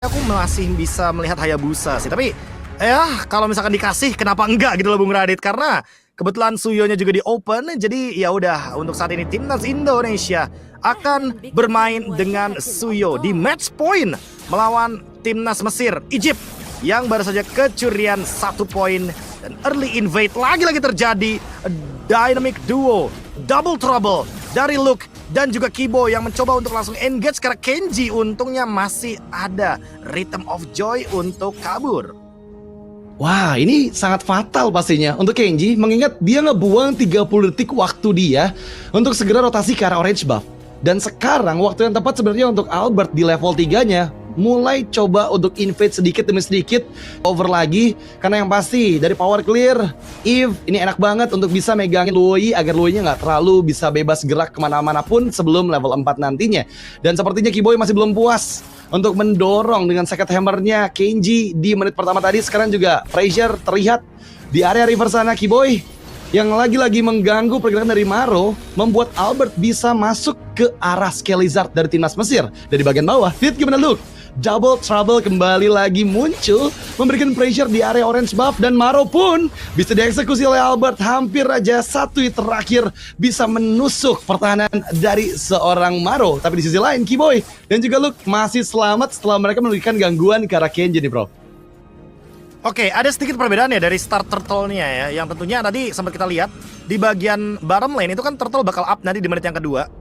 Aku masih bisa melihat Hayabusa sih, tapi ya kalau misalkan dikasih kenapa enggak gitu loh Bung Radit, karena kebetulan Suyonya juga di open, jadi ya udah untuk saat ini timnas Indonesia akan bermain dengan Suyo di match point melawan timnas Mesir, Egypt yang baru saja kecurian 1 poin dan early invade lagi-lagi terjadi. Dynamic duo double trouble dari Luke dan juga Kibo yang mencoba untuk langsung engage karena Kenji untungnya masih ada Rhythm of Joy untuk kabur. Wah, ini sangat fatal pastinya untuk Kenji, mengingat dia ngebuang 30 detik waktu dia untuk segera rotasi ke arah orange buff. Dan sekarang waktu yang tepat sebenarnya untuk Albert di level 3-nya mulai coba untuk invade sedikit demi sedikit, over lagi, karena yang pasti dari power clear, Eve ini enak banget untuk bisa megangin Luoyi agar Luoyi-nya nggak terlalu bisa bebas gerak kemana-mana pun sebelum level 4 nantinya. Dan sepertinya Kiboy masih belum puas untuk mendorong dengan second hammernya Kenji di menit pertama tadi. Sekarang juga pressure terlihat di area river sana. Kiboy yang lagi-lagi mengganggu pergerakan dari Maro membuat Albert bisa masuk ke arah Skelizard dari timnas Mesir. Dari bagian bawah, lihat gimana Luke. Double trouble kembali lagi muncul, memberikan pressure di area orange buff, dan Maro pun bisa dieksekusi oleh Albert. Hampir aja 1 hit terakhir bisa menusuk pertahanan dari seorang Maro. Tapi di sisi lain Kiboy dan juga Luke masih selamat setelah mereka memberikan gangguan ke arah Kenji nih bro. Oke, ada sedikit perbedaan ya dari start turtle-nya ya, yang tentunya tadi sempat kita lihat di bagian bottom lane itu kan turtle bakal up nanti di menit yang kedua.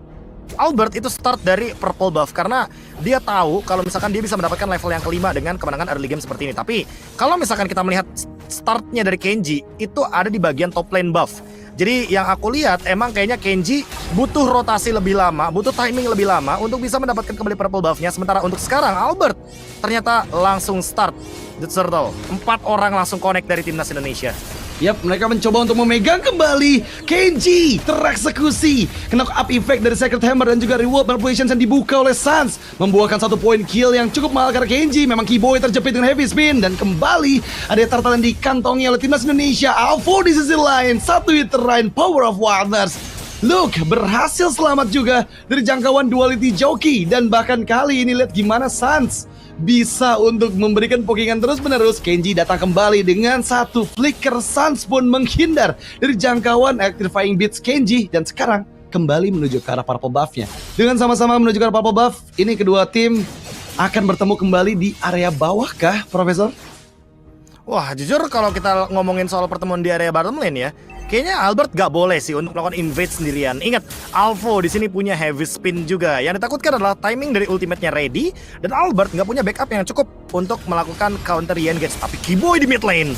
Albert itu start dari purple buff karena dia tahu kalau misalkan dia bisa mendapatkan level yang kelima dengan kemenangan early game seperti ini. Tapi kalau misalkan kita melihat startnya dari Kenji itu ada di bagian top lane buff. Jadi yang aku lihat emang kayaknya Kenji butuh rotasi lebih lama, butuh timing lebih lama untuk bisa mendapatkan kembali purple buffnya. Sementara untuk sekarang Albert ternyata langsung start The Turtle. 4 orang langsung connect dari timnas Indonesia. Yap, mereka mencoba untuk memegang kembali. Kenji tereksekusi. Knock up effect dari Sacred Hammer dan juga reward manipulations yang dibuka oleh Sans membuahkan 1 poin kill yang cukup mahal karena Kenji memang Kiboy terjepit dengan heavy spin. Dan kembali ada tartalan dikantongi oleh timnas Indonesia. Alvo di sisi lain, 1 hit terakhir Power of Wildness. Luke berhasil selamat juga dari jangkauan duality jockey. Dan bahkan kali ini lihat gimana Sans bisa untuk memberikan pokingan terus-menerus. Kenji datang kembali dengan 1 flicker. Sans pun menghindar dari jangkauan electrifying beats Kenji dan sekarang kembali menuju ke arah purple buff-nya. Dengan sama-sama menuju ke arah purple buff, ini kedua tim akan bertemu kembali di area bawah kah, Profesor? Wah, jujur kalau kita ngomongin soal pertemuan di area bottom lane ya, kayaknya Albert gak boleh sih untuk melakukan invade sendirian. Ingat, Alvo di sini punya heavy spin juga. Yang ditakutkan adalah timing dari ultimate-nya ready dan Albert nggak punya backup yang cukup untuk melakukan counter re-engage. Tapi Kiboy di mid lane.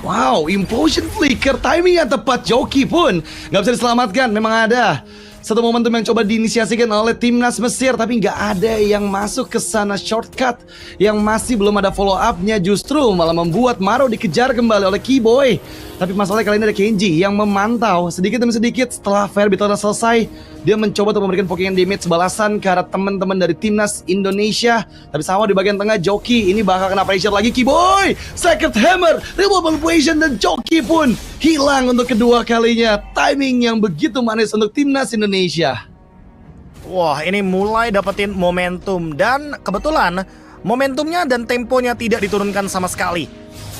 Wow, implosion flicker, timing yang tepat. Joki pun nggak bisa diselamatkan. Memang ada satu momentum yang coba diinisiasikan oleh timnas Mesir, tapi nggak ada yang masuk ke sana. Shortcut yang masih belum ada follow up-nya justru malah membuat Maro dikejar kembali oleh Kiboy. Tapi masalahnya kali ini ada Kenji yang memantau sedikit demi sedikit. Setelah Fair Battle selesai, dia mencoba untuk memberikan pokingan damage balasan ke arah teman-teman dari timnas Indonesia. Tapi sama di bagian tengah Joki ini bakal kena pressure lagi. Kiboy, Sacred Hammer, Remote Manipulation, dan Joki pun hilang untuk kedua kalinya. Timing yang begitu manis untuk timnas Indonesia. Wah, ini mulai dapetin momentum dan kebetulan momentumnya dan temponya tidak diturunkan sama sekali.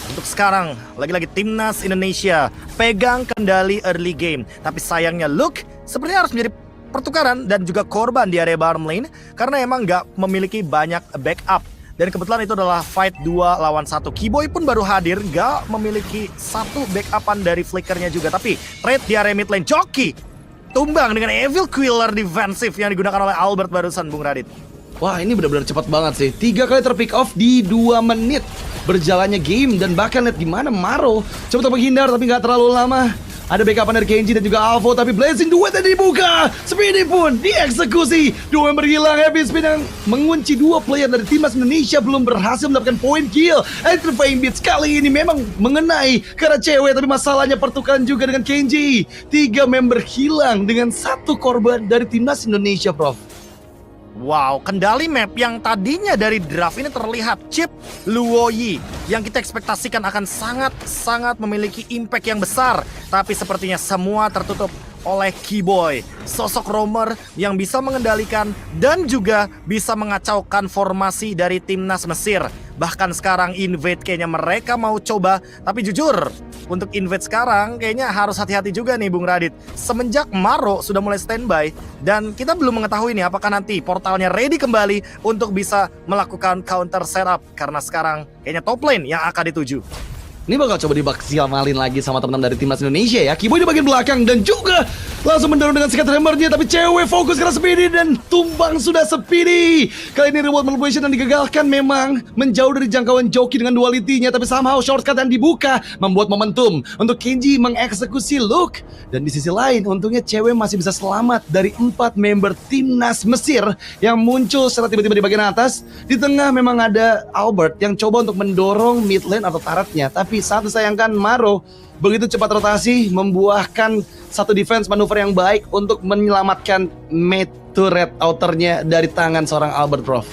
Untuk sekarang, lagi-lagi timnas Indonesia pegang kendali early game. Tapi sayangnya Luke sepertinya harus menjadi pertukaran dan juga korban di area bottom lane karena emang nggak memiliki banyak backup. Dan kebetulan itu adalah fight 2 lawan 1. Kiboy pun baru hadir, nggak memiliki 1 backupan dari flickernya juga. Tapi trade di area mid lane, Joki tumbang dengan Evil Quiller defensif yang digunakan oleh Albert barusan, Bung Radit. Wah, ini benar-benar cepat banget sih. 3 kali terpick off di 2 menit berjalannya game. Dan bahkan lihat gimana Maro coba menghindar tapi nggak terlalu lama. Ada backupan dari Kenji dan juga Alvo, tapi Blazing Duet yang dibuka. Speedy pun dieksekusi. 2 member hilang. Heavy spin yang mengunci 2 player dari timnas Indonesia belum berhasil mendapatkan point kill. Electrifying Beats kali ini memang mengenai karena cewek, tapi masalahnya pertukaran juga dengan Kenji. 3 member hilang dengan 1 korban dari timnas Indonesia, Prof. Wow, kendali map yang tadinya dari draft ini terlihat chip Luoyi yang kita ekspektasikan akan sangat-sangat memiliki impact yang besar. Tapi sepertinya semua tertutup oleh Keyboy, sosok roamer yang bisa mengendalikan dan juga bisa mengacaukan formasi dari timnas Mesir. Bahkan sekarang invade kayaknya mereka mau coba, tapi jujur untuk invade sekarang kayaknya harus hati-hati juga nih Bung Radit. Semenjak Maro sudah mulai standby dan kita belum mengetahui nih apakah nanti portalnya ready kembali untuk bisa melakukan counter setup, karena sekarang kayaknya top lane yang akan dituju. Ini bakal coba dimaksimalin lagi sama teman-teman dari timnas Indonesia ya. Keyboy di bagian belakang dan juga langsung mendorong dengan sikat hammernya, tapi cewek fokus karena Speedy dan tumbang sudah Speedy. Kali ini reward manipulation yang digagalkan memang menjauh dari jangkauan Joki dengan duality-nya, tapi somehow shortcut yang dibuka membuat momentum untuk Kenji mengeksekusi Luke. Dan di sisi lain untungnya cewek masih bisa selamat dari 4 member timnas Mesir yang muncul secara tiba-tiba di bagian atas. Di tengah memang ada Albert yang coba untuk mendorong mid lane atau turretnya, tapi sangat disayangkan Maro begitu cepat rotasi membuahkan satu defense manuver yang baik untuk menyelamatkan mid turret outernya dari tangan seorang Albert, Prof.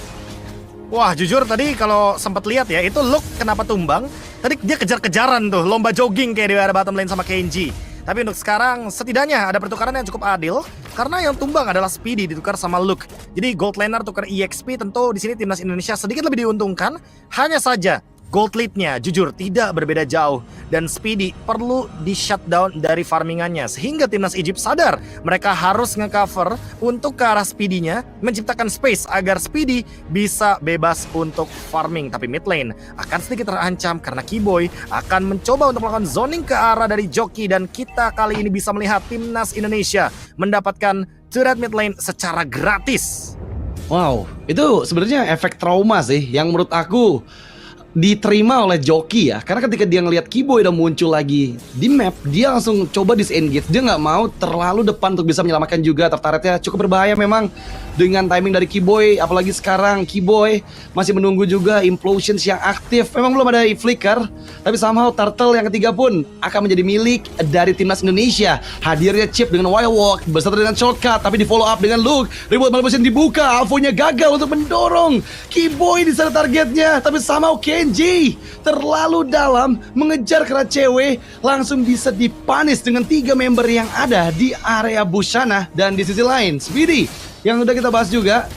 Wah, jujur tadi kalau sempat lihat ya, itu Luke kenapa tumbang? Tadi dia kejar-kejaran tuh, lomba jogging kayak di area bottom lane sama Kenji. Tapi untuk sekarang setidaknya ada pertukaran yang cukup adil karena yang tumbang adalah Speedy ditukar sama Luke. Jadi gold laner tukar EXP, tentu di sini timnas Indonesia sedikit lebih diuntungkan. Hanya saja gold lead-nya jujur tidak berbeda jauh dan Speedy perlu di shutdown dari farmingannya, sehingga timnas Egypt sadar mereka harus nge-cover untuk ke arah Speedy-nya, menciptakan space agar Speedy bisa bebas untuk farming. Tapi mid lane akan sedikit terancam karena Keyboy akan mencoba untuk melakukan zoning ke arah dari Joki, dan kita kali ini bisa melihat timnas Indonesia mendapatkan turret mid lane secara gratis. Wow, itu sebenarnya efek trauma sih yang menurut aku diterima oleh Joki ya, karena ketika dia ngelihat Keyboy udah muncul lagi di map, dia langsung coba disengage. Dia nggak mau terlalu depan untuk bisa menyelamatkan juga. Turretnya cukup berbahaya memang dengan timing dari Keyboy, apalagi sekarang Keyboy masih menunggu juga implosions yang aktif. Memang belum ada flicker, tapi somehow turtle yang ketiga pun akan menjadi milik dari timnas Indonesia. Hadirnya Chip dengan wild walk beserta dengan shortcut, tapi di follow up dengan Luke. Reward manipulation dibuka, Alpha-nya gagal untuk mendorong Keyboy di sana targetnya, tapi somehow Kenji terlalu dalam mengejar karena cewek langsung bisa dipanis dengan 3 member yang ada di area Bushana. Dan di sisi lain Speedy yang udah kita bahas juga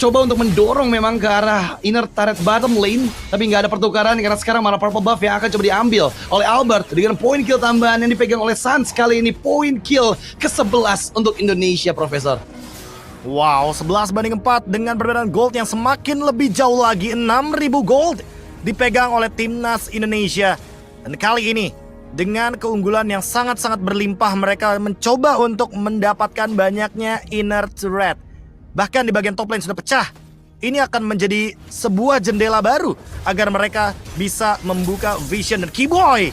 coba untuk mendorong memang ke arah inner turret bottom lane, tapi nggak ada pertukaran karena sekarang malah purple buff yang akan coba diambil oleh Albert dengan point kill tambahan yang dipegang oleh Sans. Kali ini point kill ke-11 untuk Indonesia, Profesor. Wow, 11-4 dengan perbedaan gold yang semakin lebih jauh lagi. 6.000 gold dipegang oleh timnas Indonesia. Dan kali ini dengan keunggulan yang sangat-sangat berlimpah, mereka mencoba untuk mendapatkan banyaknya inner turret. Bahkan di bagian top lane sudah pecah. Ini akan menjadi sebuah jendela baru agar mereka bisa membuka vision. Dan Keyboy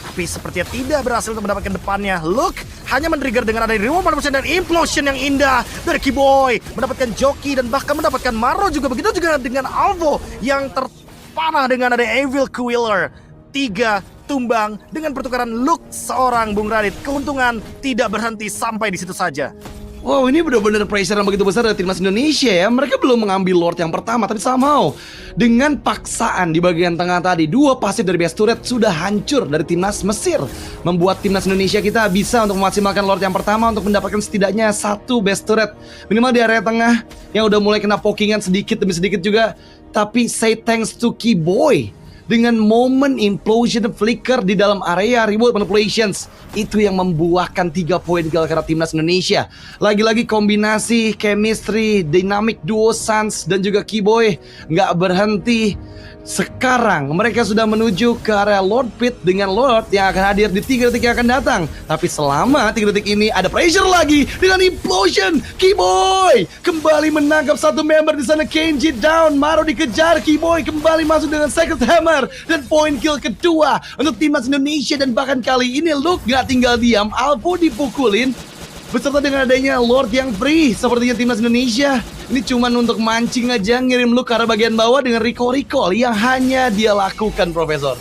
tapi sepertinya tidak berhasil untuk mendapatkan depannya. Luke hanya men-trigger dengan ada reward manipulation dan implosion yang indah dari Keyboy, mendapatkan Joki dan bahkan mendapatkan Maro juga. Begitu juga dengan Alvo yang terpanah dengan ada Evil Quiller. 3 tumbang dengan pertukaran Luke seorang, Bung Radit. Keuntungan tidak berhenti sampai di situ saja. Wow, ini benar-benar pressure yang begitu besar dari timnas Indonesia ya. Mereka belum mengambil Lord yang pertama, tapi somehow dengan paksaan di bagian tengah tadi, 2 pasif dari base turret sudah hancur dari timnas Mesir, membuat timnas Indonesia kita bisa untuk memaksimalkan Lord yang pertama untuk mendapatkan setidaknya 1 base turret minimal di area tengah yang udah mulai kena pokingan sedikit demi sedikit juga. Tapi say thanks to Keyboy dengan momen implosion flicker di dalam area reward manipulations, itu yang membuahkan 3 poin kill karena timnas Indonesia. Lagi-lagi kombinasi chemistry dynamic duo Sans dan juga Keyboy nggak berhenti. Sekarang mereka sudah menuju ke area Lord Pit dengan Lord yang akan hadir di 3 detik yang akan datang. Tapi selama 3 detik ini ada pressure lagi dengan implosion. Keyboy kembali menangkap 1 member di sana. Kenji down, Maro dikejar. Keyboy kembali masuk dengan second hammer dan point kill kedua untuk timnas Indonesia. Dan bahkan kali ini Luke gak tinggal diam, Alpo dipukulin beserta dengan adanya Lord yang free. Sepertinya timnas Indonesia ini cuma untuk mancing aja, ngirim Luke ke arah bagian bawah dengan recall yang hanya dia lakukan, Profesor.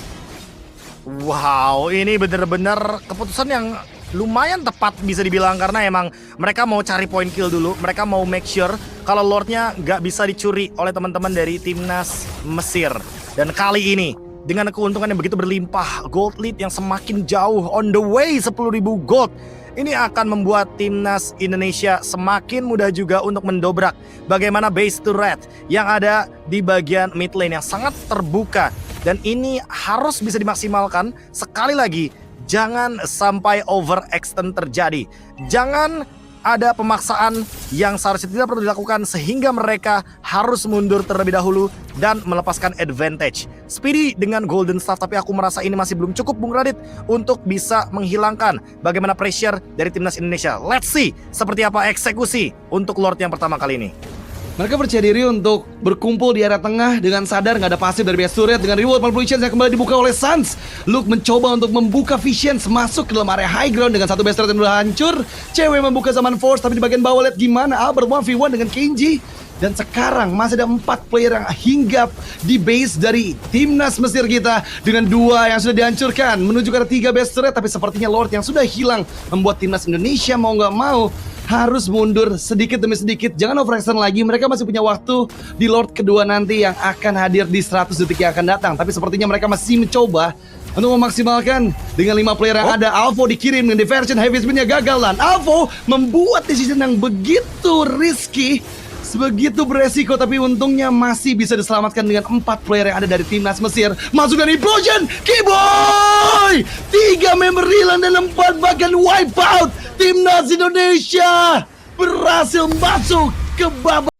Wow, ini bener-bener keputusan yang lumayan tepat bisa dibilang, karena emang mereka mau cari point kill dulu. Mereka mau make sure kalau Lordnya nggak bisa dicuri oleh teman-teman dari timnas Mesir. Dan kali ini dengan keuntungan yang begitu berlimpah, gold lead yang semakin jauh on the way 10.000 gold. ini akan membuat timnas Indonesia semakin mudah juga untuk mendobrak bagaimana base turret yang ada di bagian mid lane yang sangat terbuka. Dan ini harus bisa dimaksimalkan. Sekali lagi, jangan sampai overextend terjadi. Jangan ada pemaksaan yang seharusnya tidak perlu dilakukan sehingga mereka harus mundur terlebih dahulu dan melepaskan advantage. Speedy dengan Golden Staff, tapi aku merasa ini masih belum cukup Bung Radit untuk bisa menghilangkan bagaimana pressure dari timnas Indonesia. Let's see seperti apa eksekusi untuk Lord yang pertama kali ini. Mereka percaya diri untuk berkumpul di area tengah dengan sadar nggak ada pasif dari base turret dengan reward manipulation yang kembali dibuka oleh Suns. Luke mencoba untuk membuka Visions masuk ke dalam area high ground dengan satu base turret yang udah hancur. Cewek membuka zaman Force, tapi di bagian bawah lihat gimana Albert 1v1 dengan Kenji. Dan sekarang masih ada 4 player yang hinggap di base dari timnas Mesir kita dengan 2 yang sudah dihancurkan menuju ke arah 3 base turret, tapi sepertinya Lord yang sudah hilang membuat timnas Indonesia mau nggak mau harus mundur sedikit demi sedikit. Jangan overextend lagi, mereka masih punya waktu di Lord kedua nanti yang akan hadir di 100 detik yang akan datang. Tapi sepertinya mereka masih mencoba untuk memaksimalkan dengan 5 player yang ada. Alvo dikirim dengan diversion, heavy spin-nya gagal dan Alvo membuat decision yang begitu risky, sebegitu beresiko, tapi untungnya masih bisa diselamatkan dengan 4 player yang ada dari timnas Mesir. Masuk dan implosion, Kiboy! 3 member hilang dan 4 bahkan wipe out. Timnas Indonesia berhasil masuk ke babak